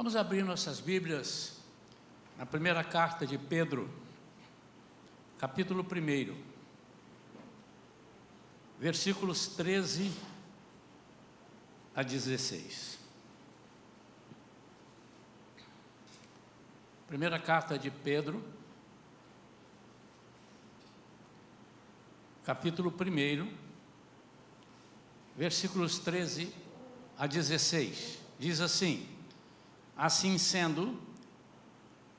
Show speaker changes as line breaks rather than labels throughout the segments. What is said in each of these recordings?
Vamos abrir nossas Bíblias na primeira carta de Pedro, capítulo 1, versículos 13 a 16. Primeira carta de Pedro, capítulo 1, versículos 13 a 16. Diz assim: assim sendo,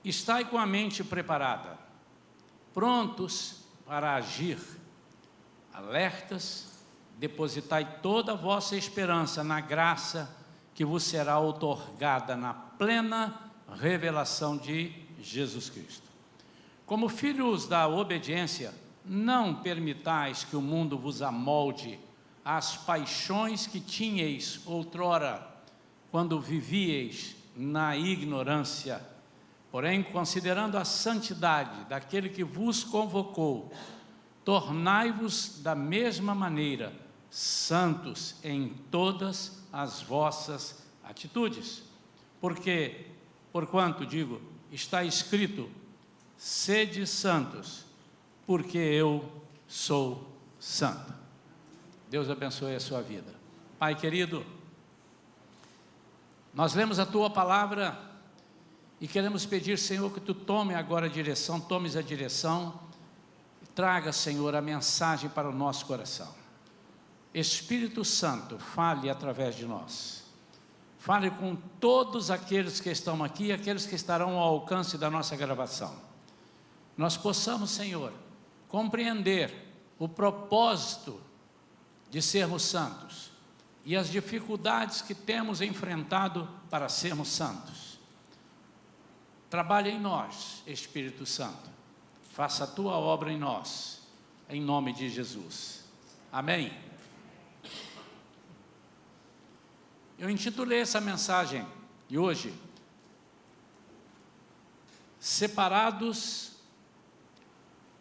estai com a mente preparada, prontos para agir, alertas, depositai toda a vossa esperança na graça que vos será outorgada na plena revelação de Jesus Cristo. Como filhos da obediência, não permitais que o mundo vos amolde às paixões que tinhais outrora, quando vivieis na ignorância. Porém, considerando a santidade daquele que vos convocou, tornai-vos da mesma maneira santos em todas as vossas atitudes. Porque, porquanto, digo, está escrito: sede santos, porque eu sou santo. Deus abençoe a sua vida. Pai querido, nós lemos a Tua Palavra e queremos pedir, Senhor, que Tu tomes agora a direção, tomes a direção e traga, Senhor, a mensagem para o nosso coração. Espírito Santo, fale através de nós. Fale com todos aqueles que estão aqui e aqueles que estarão ao alcance da nossa gravação. Nós possamos, Senhor, compreender o propósito de sermos santos e as dificuldades que temos enfrentado para sermos santos. Trabalhe em nós, Espírito Santo. Faça a Tua obra em nós, em nome de Jesus. Amém. Eu intitulei essa mensagem de hoje: Separados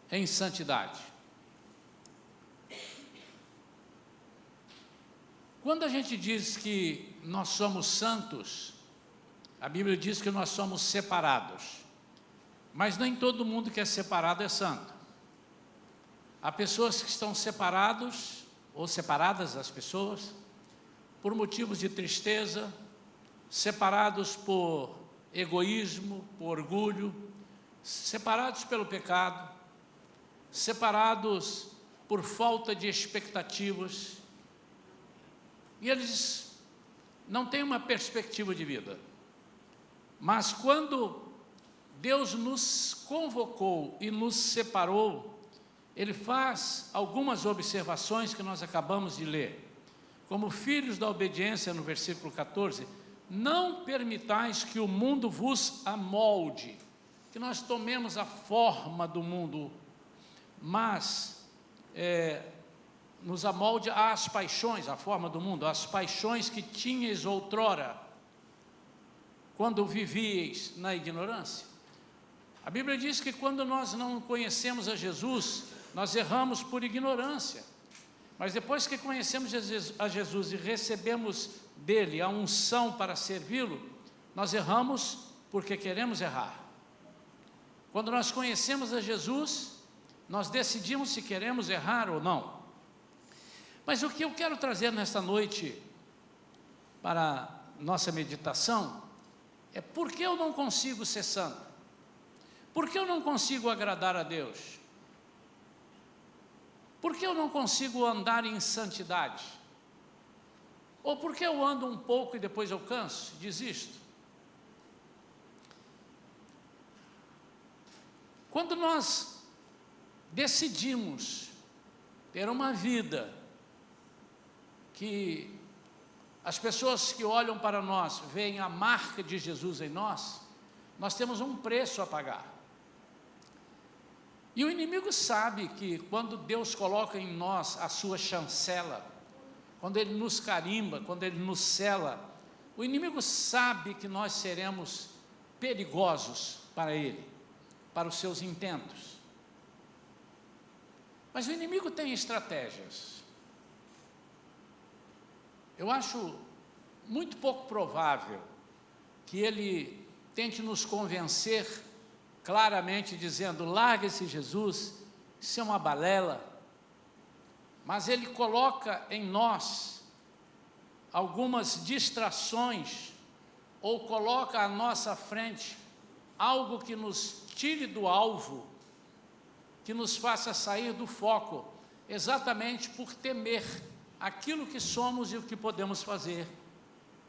em Santidade. Quando a gente diz que nós somos santos, a Bíblia diz que nós somos separados. Mas nem todo mundo que é separado é santo. Há pessoas que estão separados, ou separadas as pessoas, por motivos de tristeza, separados por egoísmo, por orgulho, separados pelo pecado, separados por falta de expectativas. E eles não têm uma perspectiva de vida. Mas quando Deus nos convocou e nos separou, Ele faz algumas observações que nós acabamos de ler. Como filhos da obediência, no versículo 14, não permitais que o mundo vos amolde, que nós tomemos a forma do mundo, mas nos amolde às paixões, a forma do mundo, às paixões que tinhas outrora, quando vivieis na ignorância. A Bíblia diz que quando nós não conhecemos a Jesus, nós erramos por ignorância. Mas depois que conhecemos a Jesus e recebemos dele a unção para servi-lo, nós erramos porque queremos errar. Quando nós conhecemos a Jesus, nós decidimos se queremos errar ou não. Mas o que eu quero trazer nesta noite para nossa meditação é: por que eu não consigo ser santo? Por que eu não consigo agradar a Deus? Por que eu não consigo andar em santidade? Ou por que eu ando um pouco e depois eu canso, desisto? Quando nós decidimos ter uma vida que as pessoas que olham para nós veem a marca de Jesus em nós, nós temos um preço a pagar. E o inimigo sabe que quando Deus coloca em nós a sua chancela, quando Ele nos carimba, quando Ele nos sela, o inimigo sabe que nós seremos perigosos para Ele, para os seus intentos. Mas o inimigo tem estratégias. Eu acho muito pouco provável que ele tente nos convencer claramente, dizendo: larga esse Jesus, isso é uma balela. Mas ele coloca em nós algumas distrações, ou coloca à nossa frente algo que nos tire do alvo, que nos faça sair do foco, exatamente por temer aquilo que somos e o que podemos fazer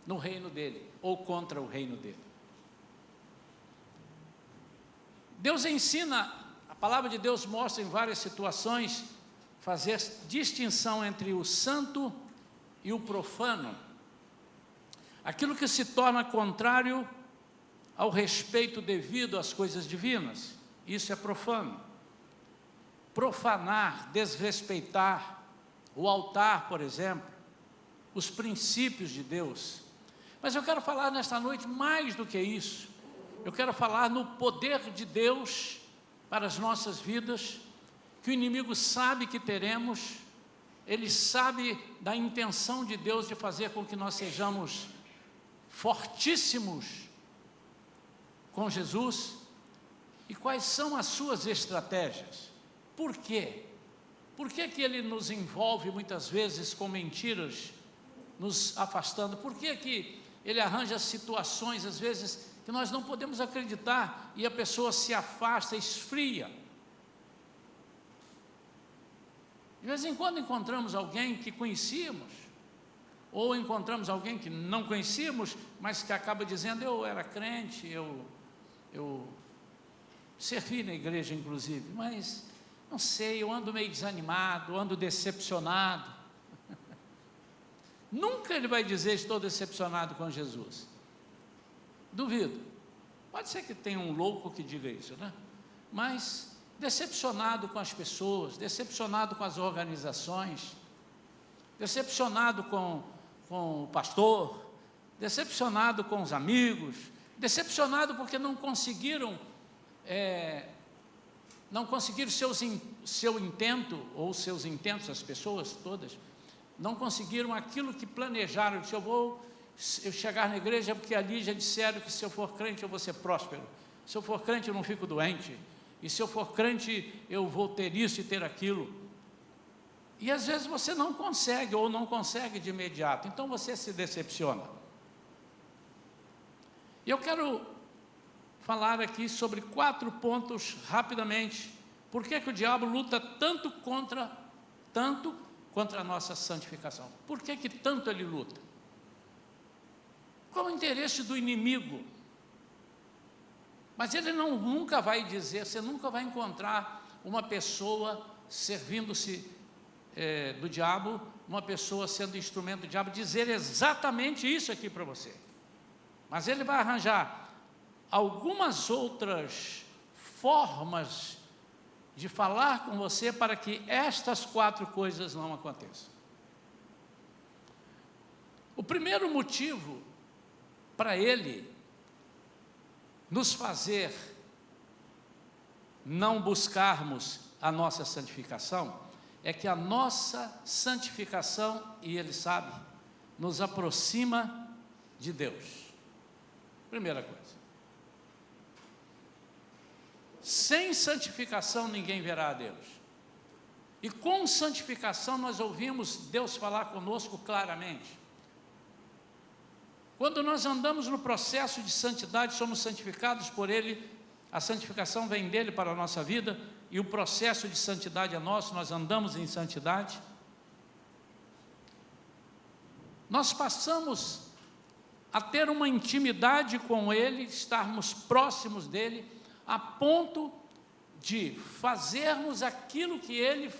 no reino dele, ou contra o reino dele. Deus ensina, a palavra de Deus mostra em várias situações, fazer distinção entre o santo e o profano, aquilo que se torna contrário ao respeito devido às coisas divinas, isso é profano. Profanar, desrespeitar o altar, por exemplo, os princípios de Deus. Mas eu quero falar nesta noite mais do que isso. Eu quero falar no poder de Deus para as nossas vidas, que o inimigo sabe que teremos, ele sabe da intenção de Deus de fazer com que nós sejamos fortíssimos com Jesus. E quais são as suas estratégias? Por quê? Por que que ele nos envolve muitas vezes com mentiras, nos afastando? Por que que ele arranja situações, às vezes, que nós não podemos acreditar, e a pessoa se afasta, esfria? De vez em quando encontramos alguém que conhecíamos, ou encontramos alguém que não conhecíamos, mas que acaba dizendo: eu era crente, eu servi na igreja inclusive, mas não sei, eu ando meio desanimado, ando decepcionado. Nunca ele vai dizer: estou decepcionado com Jesus. Duvido. Pode ser que tenha um louco que diga isso, né? Mas decepcionado com as pessoas, decepcionado com as organizações, decepcionado com o pastor, decepcionado com os amigos, decepcionado porque não conseguiram seu intento, ou seus intentos, as pessoas todas, não conseguiram aquilo que planejaram. Se eu chegar na igreja porque ali já disseram que se eu for crente eu vou ser próspero, se eu for crente eu não fico doente, e se eu for crente eu vou ter isso e ter aquilo. E às vezes você não consegue, ou não consegue de imediato, então você se decepciona. E eu quero falar aqui sobre 4 pontos rapidamente. Por que que o diabo luta tanto contra a nossa santificação? Por que que tanto ele luta? Qual o interesse do inimigo? Mas ele nunca vai dizer, você nunca vai encontrar uma pessoa servindo-se do diabo, uma pessoa sendo instrumento do diabo, dizer exatamente isso aqui para você. Mas ele vai arranjar algumas outras formas de falar com você para que estas 4 coisas não aconteçam. O primeiro motivo para ele nos fazer não buscarmos a nossa santificação é que a nossa santificação, e ele sabe, nos aproxima de Deus. Primeira coisa. Sem santificação ninguém verá a Deus. E com santificação nós ouvimos Deus falar conosco claramente. Quando nós andamos no processo de santidade, somos santificados por Ele, a santificação vem dele para a nossa vida, e o processo de santidade é nosso, nós andamos em santidade. Nós passamos a ter uma intimidade com Ele, estarmos próximos dEle, a ponto de fazermos aquilo que Ele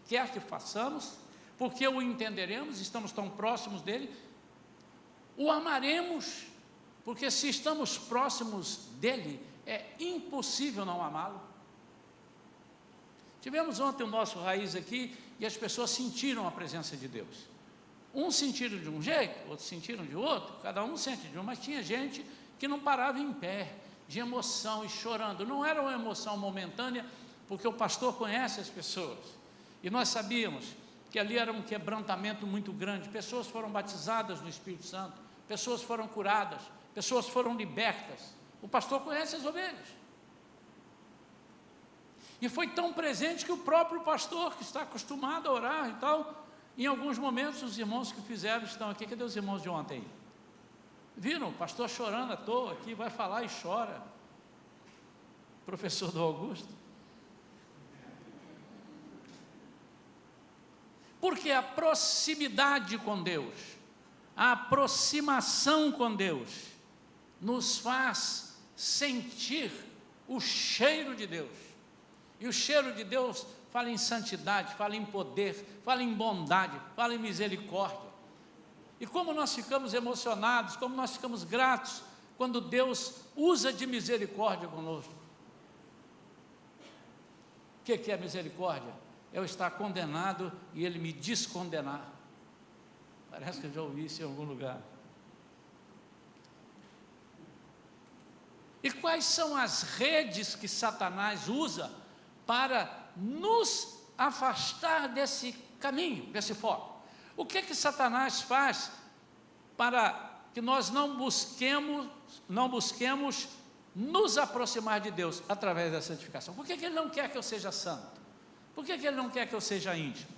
quer que façamos, porque o entenderemos, estamos tão próximos dEle, o amaremos, porque se estamos próximos dEle, é impossível não amá-lo. Tivemos ontem o nosso Raiz aqui, e as pessoas sentiram a presença de Deus. Uns sentiram de um jeito, outros sentiram de outro, cada um sente de um, mas tinha gente que não parava em pé, de emoção e chorando. Não era uma emoção momentânea, porque o pastor conhece as pessoas, e nós sabíamos que ali era um quebrantamento muito grande. Pessoas foram batizadas no Espírito Santo, pessoas foram curadas, pessoas foram libertas. O pastor conhece as ovelhas. E foi tão presente que o próprio pastor, que está acostumado a orar e tal, em alguns momentos os irmãos que fizeram estão aqui. Cadê os irmãos de ontem? Viram o pastor chorando à toa aqui, vai falar e chora. Professor do Augusto. Porque a proximidade com Deus, a aproximação com Deus, nos faz sentir o cheiro de Deus. E o cheiro de Deus fala em santidade, fala em poder, fala em bondade, fala em misericórdia. E como nós ficamos emocionados, como nós ficamos gratos, quando Deus usa de misericórdia conosco. O que é misericórdia? É eu estar condenado e Ele me descondenar. Parece que eu já ouvi isso em algum lugar. E quais são as redes que Satanás usa para nos afastar desse caminho, desse foco? O que Satanás faz para que nós não busquemos nos aproximar de Deus através da santificação? Por que Ele não quer que eu seja santo? Por que Ele não quer que eu seja íntimo?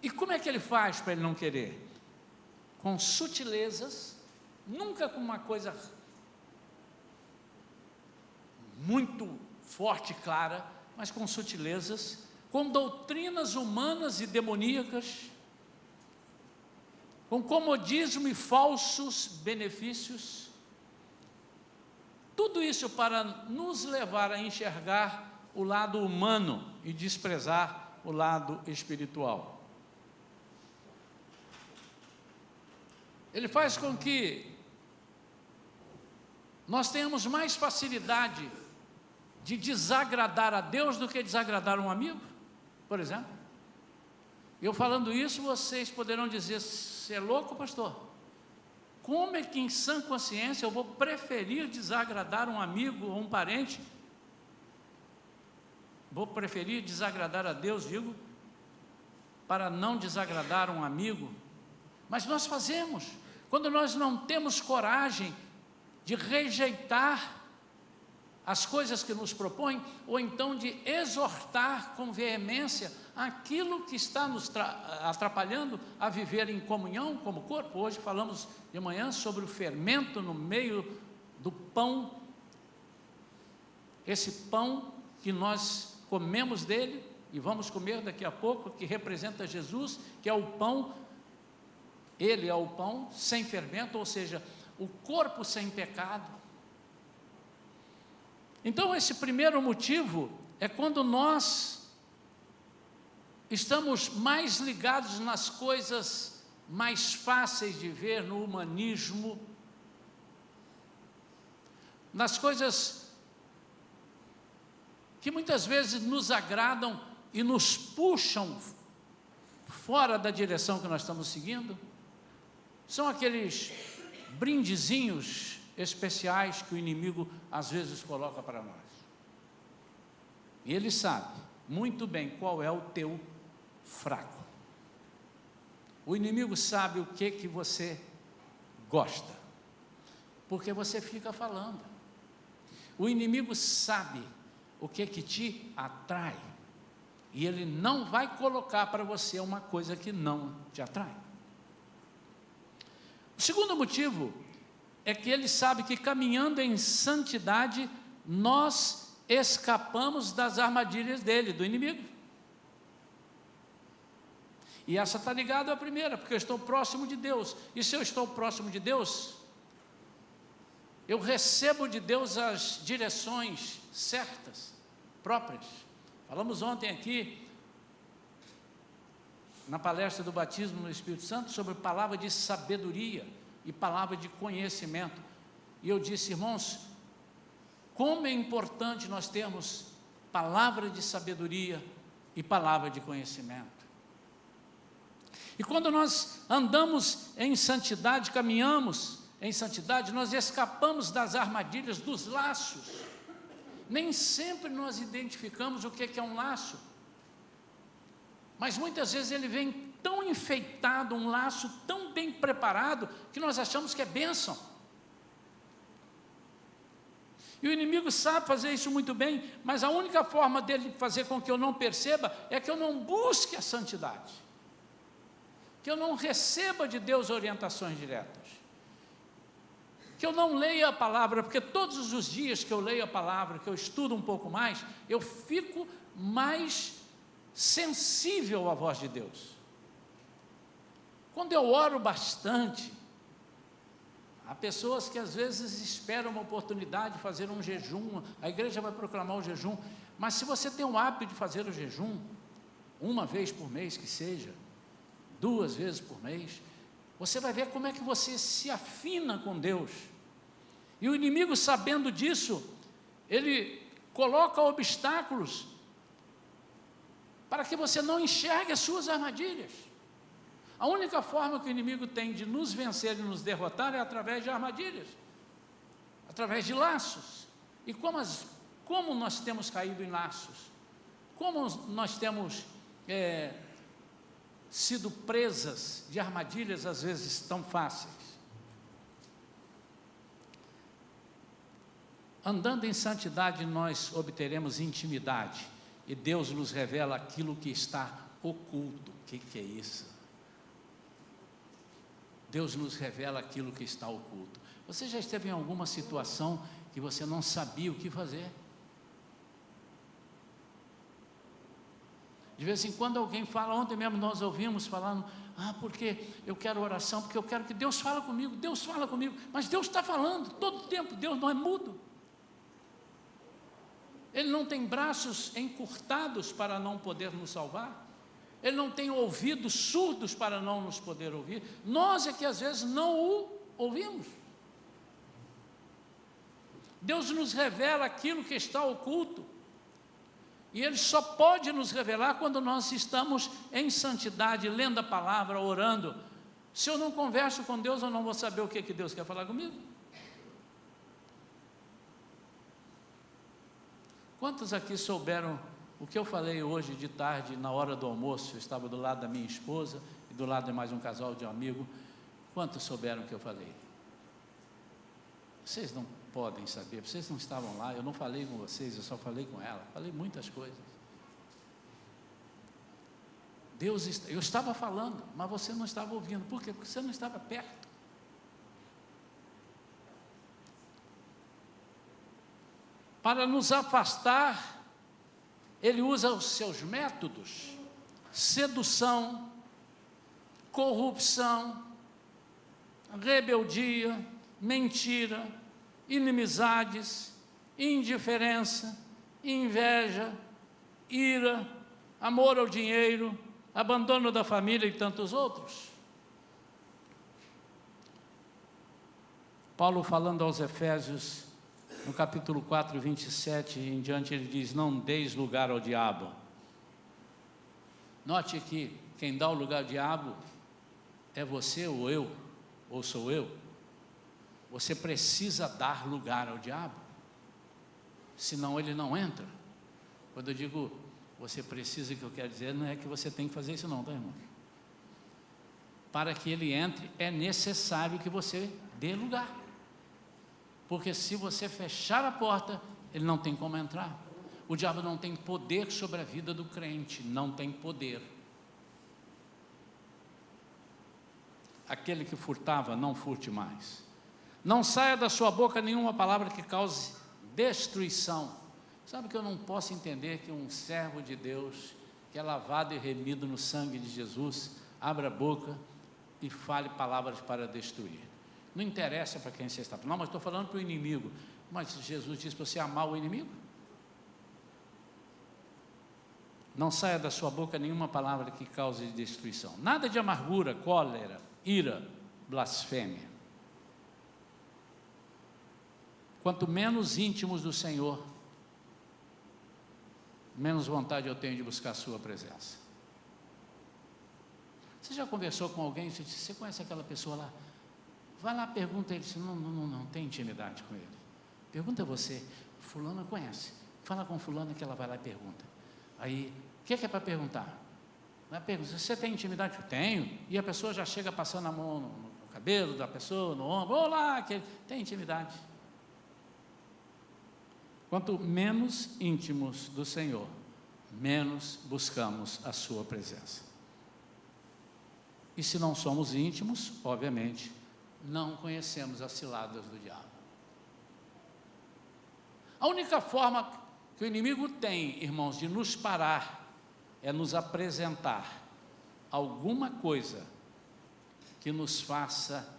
E como é que Ele faz para Ele não querer? Com sutilezas, nunca com uma coisa muito forte e clara, mas com sutilezas, com doutrinas humanas e demoníacas, com comodismo e falsos benefícios, tudo isso para nos levar a enxergar o lado humano e desprezar o lado espiritual. Ele faz com que nós tenhamos mais facilidade de desagradar a Deus do que desagradar um amigo, por exemplo. Eu falando isso, vocês poderão dizer: você é louco, pastor? Como é que em sã consciência eu vou preferir desagradar um amigo ou um parente? Vou preferir desagradar a Deus, digo, para não desagradar um amigo? Mas nós fazemos, quando nós não temos coragem de rejeitar as coisas que nos propõem, ou então de exortar com veemência aquilo que está nos atrapalhando a viver em comunhão como corpo. Hoje falamos de manhã sobre o fermento no meio do pão, esse pão que nós comemos dele, e vamos comer daqui a pouco, que representa Jesus, que é o pão, ele é o pão sem fermento, ou seja, o corpo sem pecado. Então, esse primeiro motivo é quando nós estamos mais ligados nas coisas mais fáceis de ver, no humanismo, nas coisas que muitas vezes nos agradam e nos puxam fora da direção que nós estamos seguindo. São aqueles brindezinhos especiais que o inimigo às vezes coloca para nós. E ele sabe muito bem qual é o teu fraco. O inimigo sabe o que você gosta, porque você fica falando. O inimigo sabe o que te atrai, e ele não vai colocar para você uma coisa que não te atrai. O segundo motivo é que ele sabe que caminhando em santidade, nós escapamos das armadilhas dele, do inimigo. E essa está ligada à primeira, porque eu estou próximo de Deus. E se eu estou próximo de Deus, eu recebo de Deus as direções certas, próprias. Falamos ontem aqui, na palestra do batismo no Espírito Santo, sobre palavra de sabedoria e palavra de conhecimento. E eu disse: irmãos, como é importante nós termos palavra de sabedoria e palavra de conhecimento. E quando nós andamos em santidade, caminhamos em santidade, nós escapamos das armadilhas, dos laços. Nem sempre nós identificamos o que é um laço, mas muitas vezes ele vem tão enfeitado, um laço tão bem preparado, que nós achamos que é bênção. E o inimigo sabe fazer isso muito bem, mas a única forma dele fazer com que eu não perceba é que eu não busque a santidade, que eu não receba de Deus orientações diretas, que eu não leia a palavra, porque todos os dias que eu leio a palavra, que eu estudo um pouco mais, eu fico mais sensível à voz de Deus. Quando eu oro bastante, há pessoas que às vezes esperam uma oportunidade de fazer um jejum, a igreja vai proclamar o jejum, mas se você tem o hábito de fazer o jejum, uma vez por mês que seja, 2 vezes por mês, você vai ver como é que você se afina com Deus. E o inimigo, sabendo disso, ele coloca obstáculos para que você não enxergue as suas armadilhas. A única forma que o inimigo tem de nos vencer e nos derrotar é através de armadilhas, através de laços. E como nós temos caído em laços, como nós temos sido presas de armadilhas, às vezes tão fáceis. Andando em santidade, nós obteremos intimidade, e Deus nos revela aquilo que está oculto. O que é isso? Deus nos revela aquilo que está oculto. Você já esteve em alguma situação que você não sabia o que fazer? De vez em quando alguém fala, ontem mesmo nós ouvimos falando, porque eu quero oração, porque eu quero que Deus fale comigo, Deus fala comigo, mas Deus está falando todo o tempo, Deus não é mudo. Ele não tem braços encurtados para não poder nos salvar, Ele não tem ouvidos surdos para não nos poder ouvir, nós é que às vezes não o ouvimos. Deus nos revela aquilo que está oculto, e Ele só pode nos revelar quando nós estamos em santidade, lendo a palavra, orando. Se eu não converso com Deus, eu não vou saber o que Deus quer falar comigo. Quantos aqui souberam o que eu falei hoje de tarde, na hora do almoço? Eu estava do lado da minha esposa e do lado de mais um casal de amigo. Quantos souberam o que eu falei? Vocês não podem saber, vocês não estavam lá, eu não falei com vocês, eu só falei com ela, falei muitas coisas. Eu estava falando, mas você não estava ouvindo. Por quê? Porque você não estava perto. Para nos afastar, ele usa os seus métodos: sedução, corrupção, rebeldia, mentira, inimizades, indiferença, inveja, ira, amor ao dinheiro, abandono da família e tantos outros. Paulo, falando aos Efésios, no capítulo 4, 27 em diante, ele diz: não deis lugar ao diabo. Note que quem dá o lugar ao diabo é você ou eu, ou sou eu. Você precisa dar lugar ao diabo, senão ele não entra. Quando eu digo você precisa, o que eu quero dizer não é que você tem que fazer isso não, tá, irmão? Para que ele entre, é necessário que você dê lugar, porque se você fechar a porta, ele não tem como entrar. O diabo não tem poder sobre a vida do crente, não tem poder. Aquele que furtava, não furte mais. Não saia da sua boca nenhuma palavra que cause destruição. Sabe que eu não posso entender que um servo de Deus, que é lavado e remido no sangue de Jesus, abra a boca e fale palavras para destruir. Não interessa para quem você está falando. Não, mas estou falando para o inimigo. Mas Jesus disse para você amar o inimigo. Não saia da sua boca nenhuma palavra que cause destruição. Nada de amargura, cólera, ira, blasfêmia. Quanto menos íntimos do Senhor, menos vontade eu tenho de buscar a sua presença. Você já conversou com alguém? Você conhece aquela pessoa lá? Vai lá, pergunta a ele. Não tem intimidade com ele. Pergunta você. Fulana conhece. Fala com fulana que ela vai lá e pergunta. Aí, o que é para perguntar? Não é pergunta, você tem intimidade? Eu tenho. E a pessoa já chega passando a mão no cabelo da pessoa, no ombro. Olá, tem intimidade. Quanto menos íntimos do Senhor, menos buscamos a sua presença. E se não somos íntimos, obviamente, não conhecemos as ciladas do diabo. A única forma que o inimigo tem, irmãos, de nos parar, é nos apresentar alguma coisa que nos faça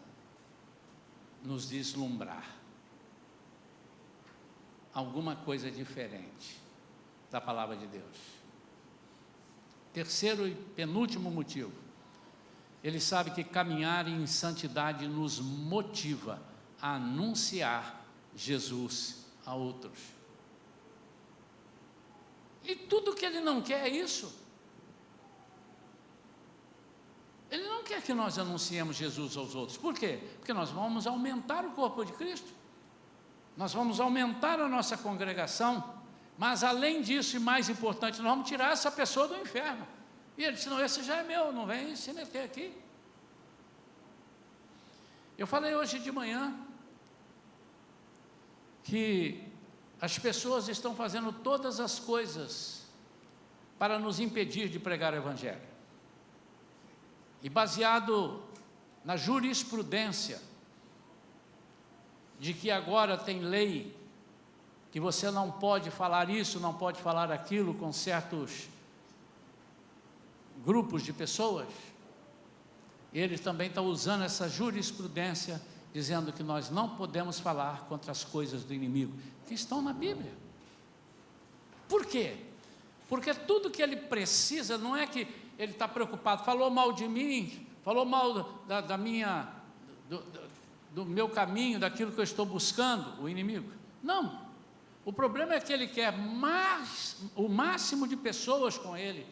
nos deslumbrar. Alguma coisa diferente da palavra de Deus. Terceiro e penúltimo motivo. Ele sabe que caminhar em santidade nos motiva a anunciar Jesus a outros. E tudo que ele não quer é isso. Ele não quer que nós anunciemos Jesus aos outros. Por quê? Porque nós vamos aumentar o corpo de Cristo. Nós vamos aumentar a nossa congregação. Mas além disso, e mais importante, nós vamos tirar essa pessoa do inferno. E ele disse, não, esse já é meu, não vem se meter aqui. Eu falei hoje de manhã que as pessoas estão fazendo todas as coisas para nos impedir de pregar o Evangelho. E baseado na jurisprudência de que agora tem lei que você não pode falar isso, não pode falar aquilo com certos grupos de pessoas, ele também está usando essa jurisprudência, dizendo que nós não podemos falar contra as coisas do inimigo, que estão na Bíblia. Por quê? Porque tudo que ele precisa, não é que ele está preocupado, falou mal de mim, falou mal do meu caminho, daquilo que eu estou buscando, o inimigo. Não, o problema é que ele quer o máximo de pessoas com ele,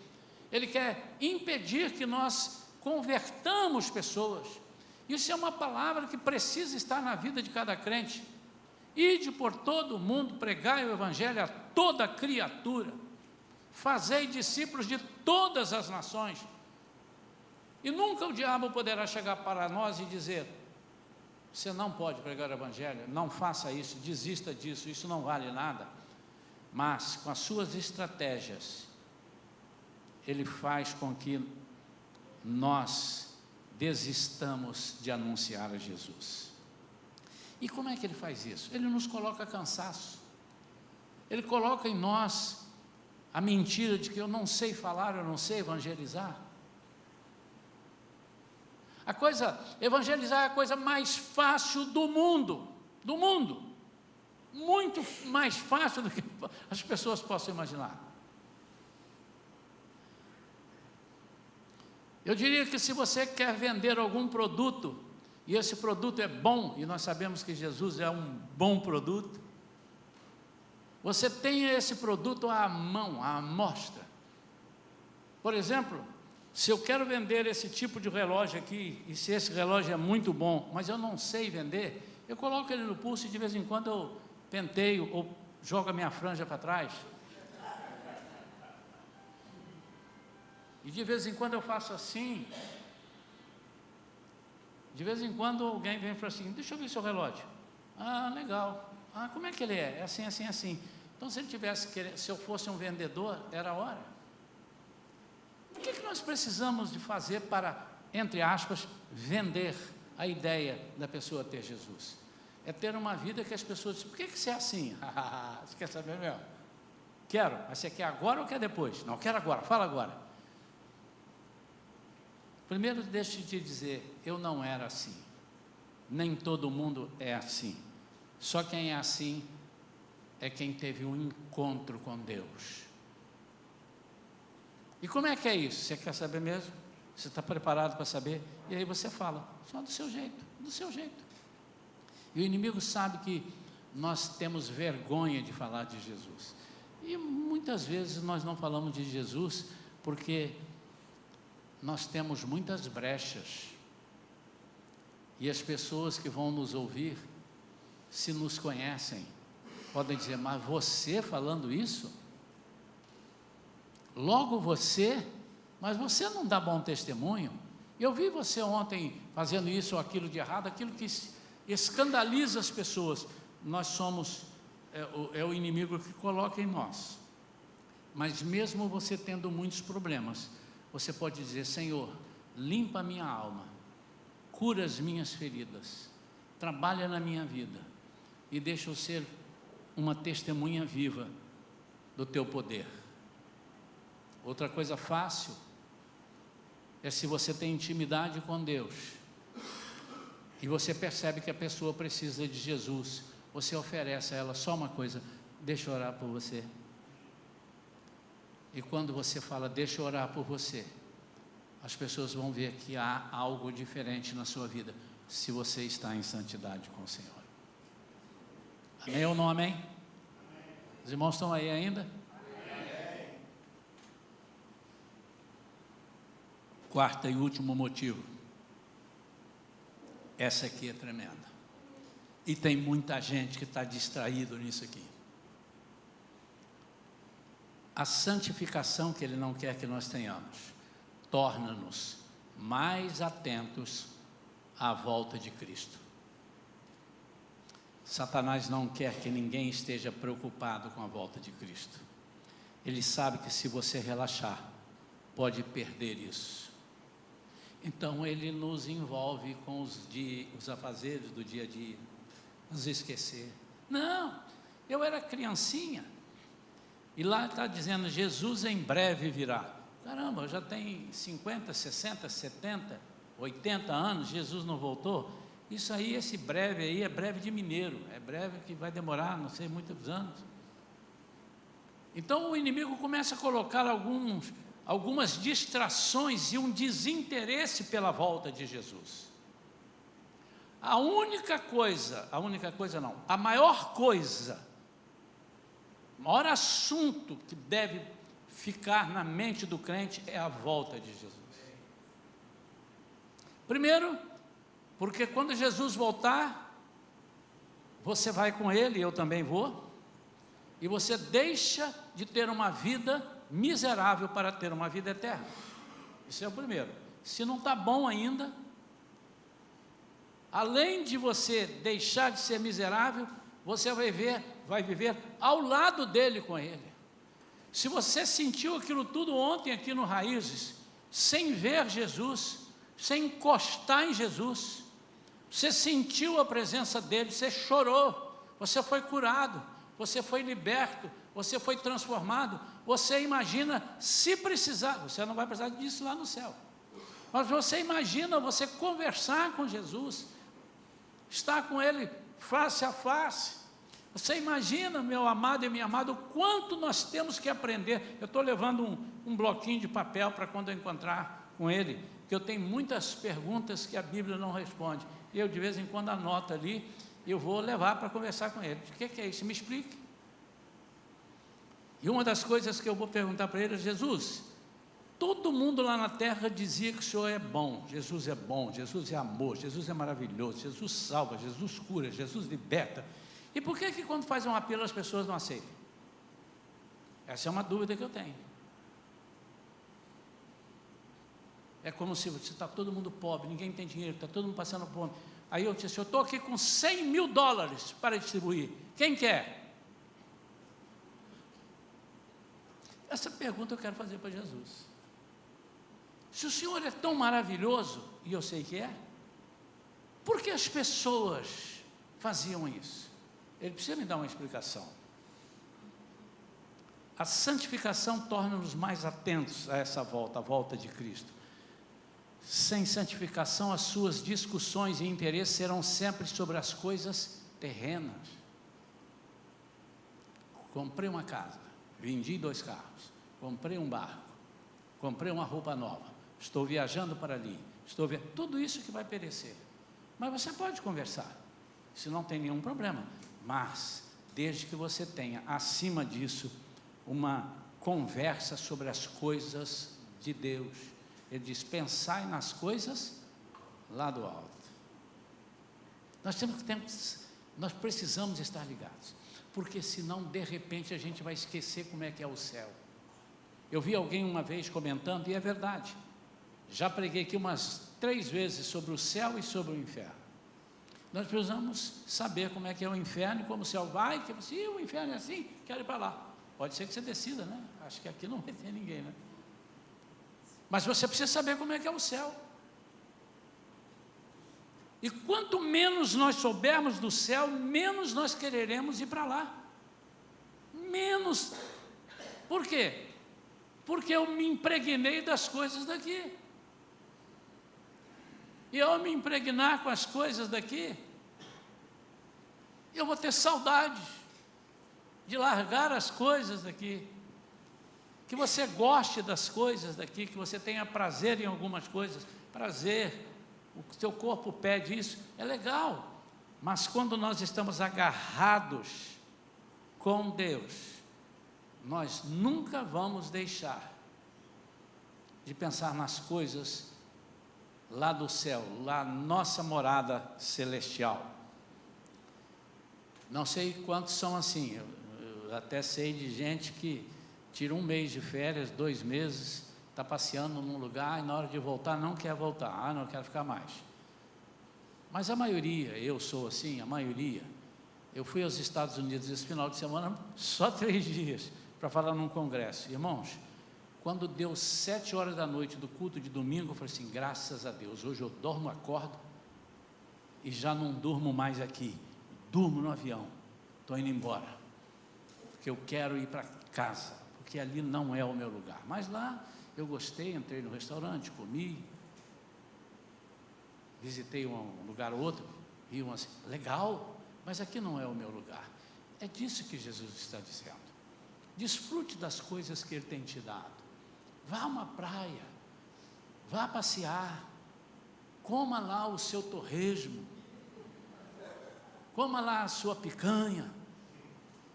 ele quer impedir que nós convertamos pessoas. Isso é uma palavra que precisa estar na vida de cada crente. Ide por todo o mundo, pregai o Evangelho a toda criatura, fazei discípulos de todas as nações. E nunca o diabo poderá chegar para nós e dizer, você não pode pregar o Evangelho, não faça isso, desista disso, isso não vale nada. Mas com as suas estratégias, ele faz com que nós desistamos de anunciar a Jesus. E como é que ele faz isso? Ele nos coloca cansaço. Ele coloca em nós a mentira de que eu não sei falar, eu não sei evangelizar. Evangelizar é a coisa mais fácil do mundo, muito mais fácil do que as pessoas possam imaginar. Eu diria que se você quer vender algum produto, e esse produto é bom, e nós sabemos que Jesus é um bom produto, você tenha esse produto à mão, à amostra. Por exemplo, se eu quero vender esse tipo de relógio aqui, e se esse relógio é muito bom, mas eu não sei vender, eu coloco ele no pulso e de vez em quando eu penteio ou jogo a minha franja para trás. E de vez em quando eu faço assim. De vez em quando alguém vem e fala assim, deixa eu ver seu relógio. Ah, legal. Ah, como é que ele é? É assim, assim, assim. Então se eu fosse um vendedor, era a hora. O que nós precisamos de fazer para, entre aspas, vender a ideia da pessoa ter Jesus? É ter uma vida que as pessoas dizem, por que você é assim? Você quer saber mesmo? Quero, mas você quer agora ou quer depois? Não, quero agora, fala agora. Primeiro, deixe de dizer, eu não era assim. Nem todo mundo é assim. Só quem é assim é quem teve um encontro com Deus. E como é que é isso? Você quer saber mesmo? Você está preparado para saber? E aí você fala, só do seu jeito, do seu jeito. E o inimigo sabe que nós temos vergonha de falar de Jesus. E muitas vezes nós não falamos de Jesus porque nós temos muitas brechas, e as pessoas que vão nos ouvir, se nos conhecem, podem dizer, mas você falando isso? Logo você? mas você não dá bom testemunho. Eu vi você ontem fazendo isso ou aquilo de errado, aquilo que escandaliza as pessoas. Nós somos, o inimigo que coloca em nós. Mas mesmo você tendo muitos problemas, você pode dizer: Senhor, limpa a minha alma, cura as minhas feridas, trabalha na minha vida e deixa eu ser uma testemunha viva do teu poder. Outra coisa fácil é se você tem intimidade com Deus e você percebe que a pessoa precisa de Jesus, você oferece a ela só uma coisa: deixa eu orar por você. E quando você fala, deixa eu orar por você, as pessoas vão ver que há algo diferente na sua vida, se você está em santidade com o Senhor. Amém ou não amém? Os irmãos estão aí ainda? Amém. Quarto e último motivo. Essa aqui é tremenda. E tem muita gente que está distraído nisso aqui. A santificação que Ele não quer que nós tenhamos torna-nos mais atentos à volta de Cristo. Satanás não quer que ninguém esteja preocupado com a volta de Cristo. Ele sabe que se você relaxar, pode perder isso. Então ele nos envolve com os afazeres do dia a dia, nos esquecer. Não, eu era criancinha, e lá está dizendo: Jesus em breve virá. Caramba, já tem 50, 60, 70, 80 anos, Jesus não voltou? Isso aí, esse breve aí é breve de mineiro, é breve que vai demorar, não sei, muitos anos. Então o inimigo começa a colocar algumas distrações e um desinteresse pela volta de Jesus. A maior coisa, o maior assunto que deve ficar na mente do crente é a volta de Jesus. Primeiro, porque quando Jesus voltar, você vai com Ele, eu também vou, e você deixa de ter uma vida miserável para ter uma vida eterna. Isso é o primeiro. Se não está bom ainda, além de você deixar de ser miserável, você vai viver ao lado dele com Ele. Se você sentiu aquilo tudo ontem aqui no Raízes, sem ver Jesus, sem encostar em Jesus, você sentiu a presença dele, você chorou, você foi curado, você foi liberto, você foi transformado. Você imagina, se precisar, você não vai precisar disso lá no céu, mas você imagina você conversar com Jesus, estar com Ele face a face. Você imagina, meu amado e minha amada, o quanto nós temos que aprender. Eu estou levando um bloquinho de papel para quando eu encontrar com Ele, porque eu tenho muitas perguntas que a Bíblia não responde, e eu de vez em quando anoto ali, e eu vou levar para conversar com Ele. O que é isso? Me explique. E uma das coisas que eu vou perguntar para Ele é: Jesus, todo mundo lá na terra dizia que o Senhor é bom, Jesus é amor, Jesus é maravilhoso, Jesus salva, Jesus cura, Jesus liberta. E por que quando faz um apelo as pessoas não aceitam? Essa é uma dúvida que eu tenho. É como se está todo mundo pobre, ninguém tem dinheiro, está todo mundo passando fome. Aí eu disse: eu estou aqui com $100 mil para distribuir, quem quer? Essa pergunta eu quero fazer para Jesus. Se o Senhor é tão maravilhoso, e eu sei que é, por que as pessoas faziam isso? Ele precisa me dar uma explicação. A santificação torna-nos mais atentos a essa volta, a volta de Cristo. Sem santificação, as suas discussões e interesses serão sempre sobre as coisas terrenas. Comprei uma casa, vendi 2 carros, comprei um barco, comprei uma roupa nova, estou viajando para ali, tudo isso que vai perecer. Mas você pode conversar, isso não tem nenhum problema, mas desde que você tenha acima disso uma conversa sobre as coisas de Deus. Ele diz: pensai nas coisas lá do alto. Nós precisamos estar ligados, porque senão de repente a gente vai esquecer como é que é o céu. Eu vi alguém uma vez comentando, e é verdade, já preguei aqui umas 3 vezes sobre o céu e sobre o inferno. Nós precisamos saber como é que é o inferno e como o céu vai, que se o inferno é assim, quero ir para lá. Pode ser que você decida, né? Acho que aqui não vai ter ninguém, né? Mas você precisa saber como é que é o céu. E quanto menos nós soubermos do céu, menos nós quereremos ir para lá. Menos. Por quê? Porque eu me impregnei das coisas daqui. E ao me impregnar com as coisas daqui, eu vou ter saudade de largar as coisas daqui. Que você goste das coisas daqui, que você tenha prazer em algumas coisas. Prazer, o seu corpo pede isso, é legal. Mas quando nós estamos agarrados com Deus, nós nunca vamos deixar de pensar nas coisas lá do céu, lá nossa morada celestial. Não sei quantos são assim, eu até sei de gente que tira 1 mês de férias, 2 meses, está passeando num lugar e na hora de voltar não quer voltar, não quero ficar mais. Mas a maioria, eu sou assim, a maioria, eu fui aos Estados Unidos esse final de semana, só 3 dias, para falar num congresso. Irmãos, quando deu 7 horas da noite do culto de domingo, eu falei assim, graças a Deus, hoje eu dormo, acordo, e já não durmo mais aqui, durmo no avião, estou indo embora, porque eu quero ir para casa, porque ali não é o meu lugar. Mas lá, eu gostei, entrei no restaurante, comi, visitei um lugar ou outro, e assim, legal, mas aqui não é o meu lugar. É disso que Jesus está dizendo. Desfrute das coisas que Ele tem te dado. Vá a uma praia, vá passear, coma lá o seu torresmo, coma lá a sua picanha,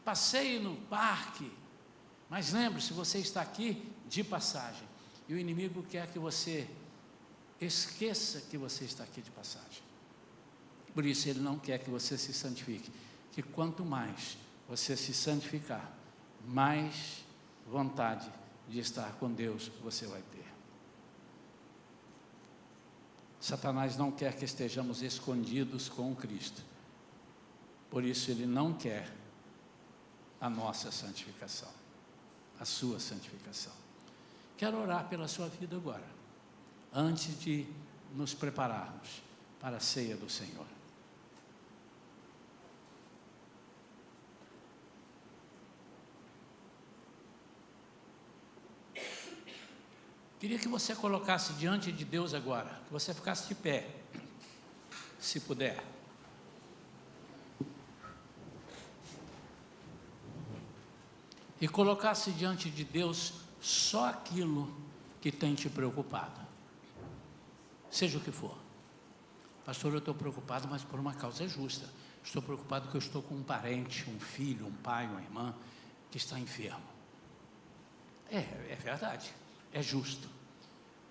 passeie no parque, mas lembre-se, você está aqui de passagem, e o inimigo quer que você esqueça que você está aqui de passagem. Por isso ele não quer que você se santifique, que quanto mais você se santificar, mais vontade de estar com Deus você vai ter. Satanás não quer que estejamos escondidos com Cristo, por isso ele não quer a nossa santificação, a sua santificação. Quero orar pela sua vida agora, antes de nos prepararmos para a ceia do Senhor. Queria que você colocasse diante de Deus agora, que você ficasse de pé, se puder. E colocasse diante de Deus só aquilo que tem te preocupado, seja o que for. Pastor, eu estou preocupado, mas por uma causa justa. Estou preocupado porque eu estou com um parente, um filho, um pai, uma irmã, que está enfermo. É verdade, é justo.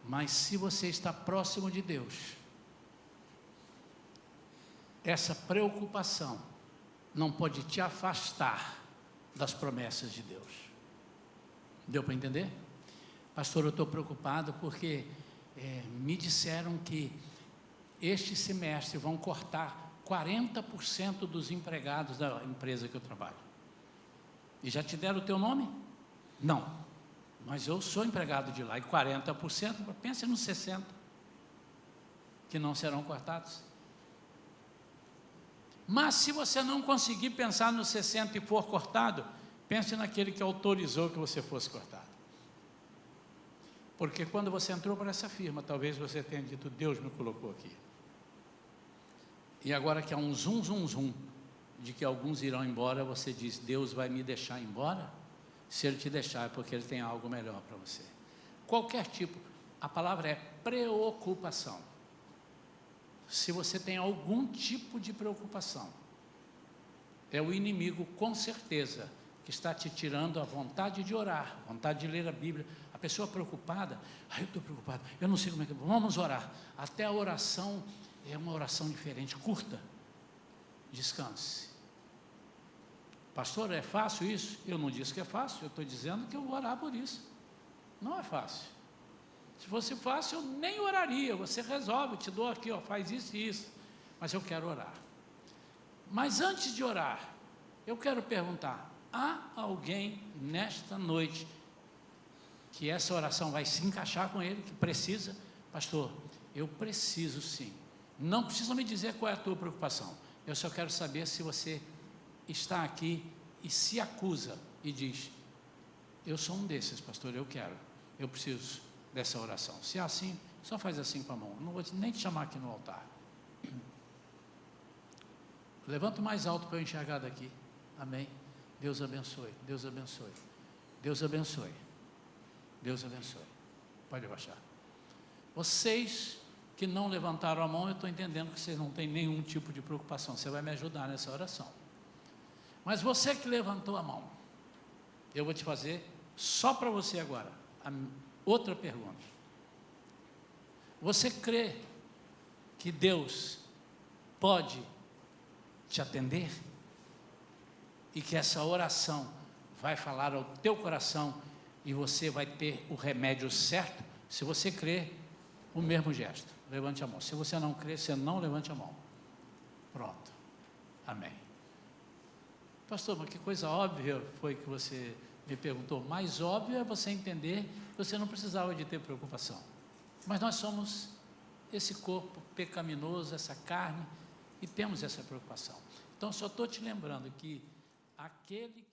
Mas se você está próximo de Deus, essa preocupação não pode te afastar das promessas de Deus. Deu para entender? Pastor, eu estou preocupado porque me disseram que este semestre vão cortar 40% dos empregados da empresa que eu trabalho. E já te deram o teu nome? Não. Mas eu sou empregado de lá, e 40%, pense nos 60%, que não serão cortados. Mas se você não conseguir pensar nos 60% e for cortado, pense naquele que autorizou que você fosse cortado. Porque quando você entrou para essa firma, talvez você tenha dito, Deus me colocou aqui. E agora que há um zum, zum, zum, de que alguns irão embora, você diz, Deus vai me deixar embora? Se Ele te deixar, é porque Ele tem algo melhor para você. Qualquer tipo, a palavra é preocupação. Se você tem algum tipo de preocupação, é o inimigo, com certeza, que está te tirando a vontade de orar, vontade de ler a Bíblia. A pessoa preocupada, eu estou preocupado, eu não sei como é que... Vamos orar. Até a oração é uma oração diferente, curta. Descanse. Pastor, é fácil isso? Eu não disse que é fácil, eu estou dizendo que eu vou orar por isso. Não é fácil. Se fosse fácil, eu nem oraria. Você resolve, te dou aqui, ó, faz isso e isso. Mas eu quero orar. Mas antes de orar, eu quero perguntar: há alguém nesta noite que essa oração vai se encaixar com ele, que precisa? Pastor, eu preciso sim. Não precisa me dizer qual é a tua preocupação. Eu só quero saber se você está aqui e se acusa e diz: eu sou um desses, pastor, eu preciso dessa oração. Se é assim, só faz assim com a mão. Não vou nem te chamar aqui no altar. Levanta o mais alto para eu enxergar daqui. Amém. Deus abençoe, Deus abençoe, Deus abençoe, Deus abençoe. Pode baixar. Vocês que não levantaram a mão, eu estou entendendo que vocês não têm nenhum tipo de preocupação. Você vai me ajudar nessa oração. Mas você que levantou a mão, eu vou te fazer só para você agora outra pergunta. Você crê que Deus pode te atender? E que essa oração vai falar ao teu coração e você vai ter o remédio certo? Se você crê, o mesmo gesto, levante a mão. Se você não crê, você não levante a mão. Pronto, amém. Pastor, mas que coisa óbvia foi que você me perguntou. Mais óbvio é você entender que você não precisava de ter preocupação. Mas nós somos esse corpo pecaminoso, essa carne, e temos essa preocupação. Então, só estou te lembrando que aquele